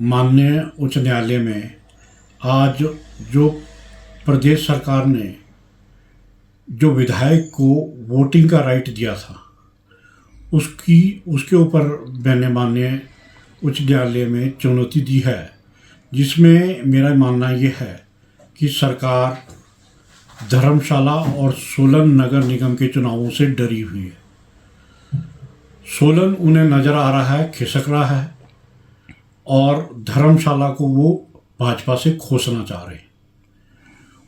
माननीय उच्च न्यायालय में आज जो प्रदेश सरकार ने जो विधायक को वोटिंग का राइट दिया था उसके ऊपर मैंने माननीय उच्च न्यायालय में चुनौती दी है, जिसमें मेरा मानना ये है कि सरकार धर्मशाला और सोलन नगर निगम के चुनावों से डरी हुई है। सोलन उन्हें नज़र आ रहा है, खिसक रहा है और धर्मशाला को वो भाजपा से खोसना चाह रहे हैं।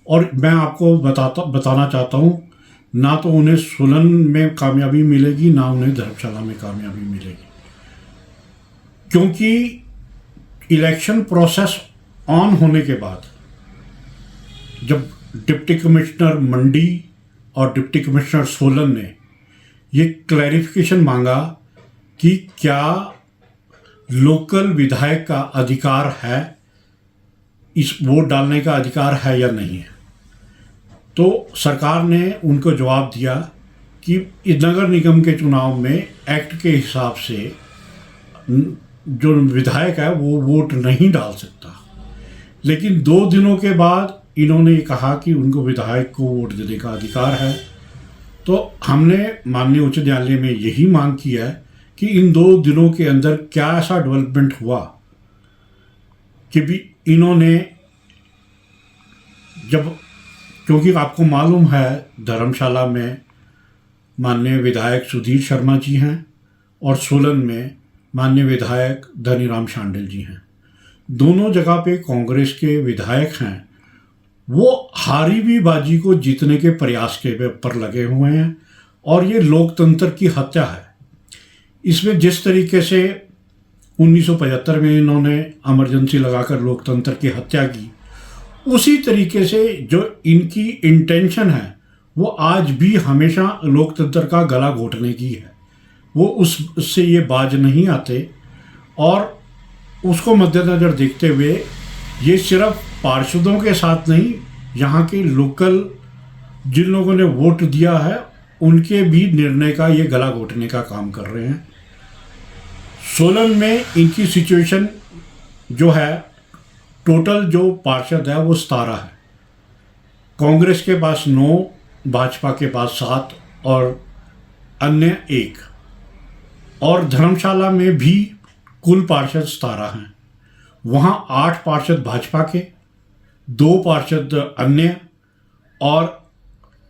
और मैं आपको बताना चाहता हूँ, ना तो उन्हें सोलन में कामयाबी मिलेगी, ना उन्हें धर्मशाला में कामयाबी मिलेगी, क्योंकि इलेक्शन प्रोसेस ऑन होने के बाद जब डिप्टी कमिश्नर मंडी और डिप्टी कमिश्नर सोलन ने ये क्लैरिफिकेशन मांगा कि क्या लोकल विधायक का अधिकार है, इस वोट डालने का अधिकार है या नहीं है, तो सरकार ने उनको जवाब दिया कि इस नगर निगम के चुनाव में एक्ट के हिसाब से जो विधायक है वो वोट नहीं डाल सकता। लेकिन 2 दिनों के बाद इन्होंने कहा कि उनको विधायक को वोट देने का अधिकार है। तो हमने माननीय उच्च न्यायालय में यही मांग की है कि इन 2 दिनों के अंदर क्या ऐसा डेवलपमेंट हुआ कि भी इन्होंने क्योंकि आपको मालूम है धर्मशाला में माननीय विधायक सुधीर शर्मा जी हैं और सोलन में माननीय विधायक धनीराम शांडिल जी हैं। दोनों जगह पे कांग्रेस के विधायक हैं, वो हारी भी बाजी को जीतने के प्रयास के पर लगे हुए हैं और ये लोकतंत्र की हत्या है। इसमें जिस तरीके से 1975 में इन्होंने इमरजेंसी लगाकर लोकतंत्र की हत्या की, उसी तरीके से जो इनकी इंटेंशन है वो आज भी हमेशा लोकतंत्र का गला घोटने की है। वो उससे ये बाज नहीं आते और उसको मद्देनज़र देखते हुए ये सिर्फ पार्षदों के साथ नहीं, यहाँ के लोकल जिन लोगों ने वोट दिया है उनके भी निर्णय का ये गला घोटने का काम कर रहे हैं। सोलन में इनकी सिचुएशन जो है, टोटल जो पार्षद है वो 17 है, कांग्रेस के पास 9, भाजपा के पास 7 और अन्य 1, और धर्मशाला में भी कुल पार्षद 17 हैं। वहाँ 8 पार्षद भाजपा के, 2 पार्षद अन्य और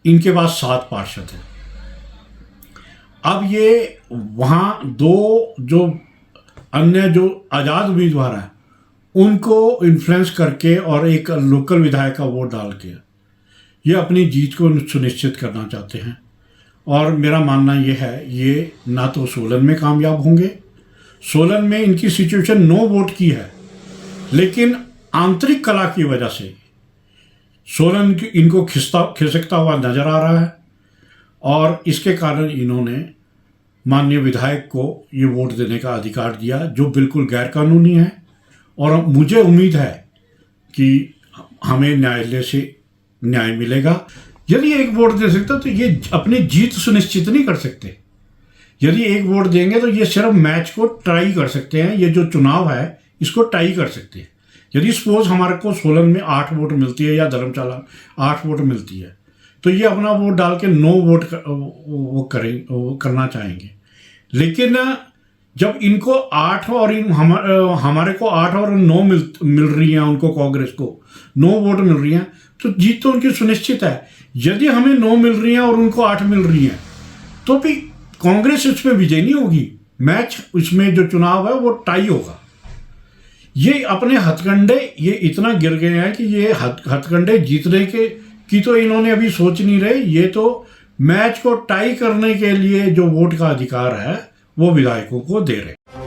इनके पास 7 पार्षद हैं। अब ये वहाँ 2 जो अन्य जो आज़ाद उम्मीदवार हैं उनको इन्फ्लुएंस करके और एक लोकल विधायक का वोट डाल के ये अपनी जीत को सुनिश्चित करना चाहते हैं। और मेरा मानना ये है, ये ना तो सोलन में कामयाब होंगे। सोलन में इनकी सिचुएशन 9 वोट की है, लेकिन आंतरिक कला की वजह से सोलन इनको खिसकता हुआ नजर आ रहा है और इसके कारण इन्होंने माननीय विधायक को ये वोट देने का अधिकार दिया, जो बिल्कुल गैरकानूनी है। और मुझे उम्मीद है कि हमें न्यायालय से न्याय मिलेगा। यदि एक वोट दे सकते तो ये अपनी जीत सुनिश्चित नहीं कर सकते। यदि एक वोट देंगे तो ये सिर्फ मैच को टाई कर सकते हैं, ये जो चुनाव है इसको टाई कर सकते हैं। यदि सपोज हमारे को सोलन में 8 वोट मिलती है या धर्मशाला 8 वोट मिलती है, तो ये अपना वोट डाल के 9 वोट वो करना चाहेंगे। लेकिन जब इनको 8 और हमारे को 8 और 9 मिल रही हैं, उनको कांग्रेस को 9 वोट मिल रही हैं, तो जीत तो उनकी सुनिश्चित है। यदि हमें 9 मिल रही हैं और उनको 8 मिल रही हैं, तो भी कांग्रेस इसमें विजय नहीं होगी। मैच इसमें जो चुनाव है वो टाई होगा। ये अपने हथकंडे ये इतना गिर गए हैं कि ये हथकंडे जीतने की तो इन्होंने अभी सोच नहीं रहे। ये तो मैच को टाई करने के लिए जो वोट का अधिकार है वो विधायकों को दे रहे।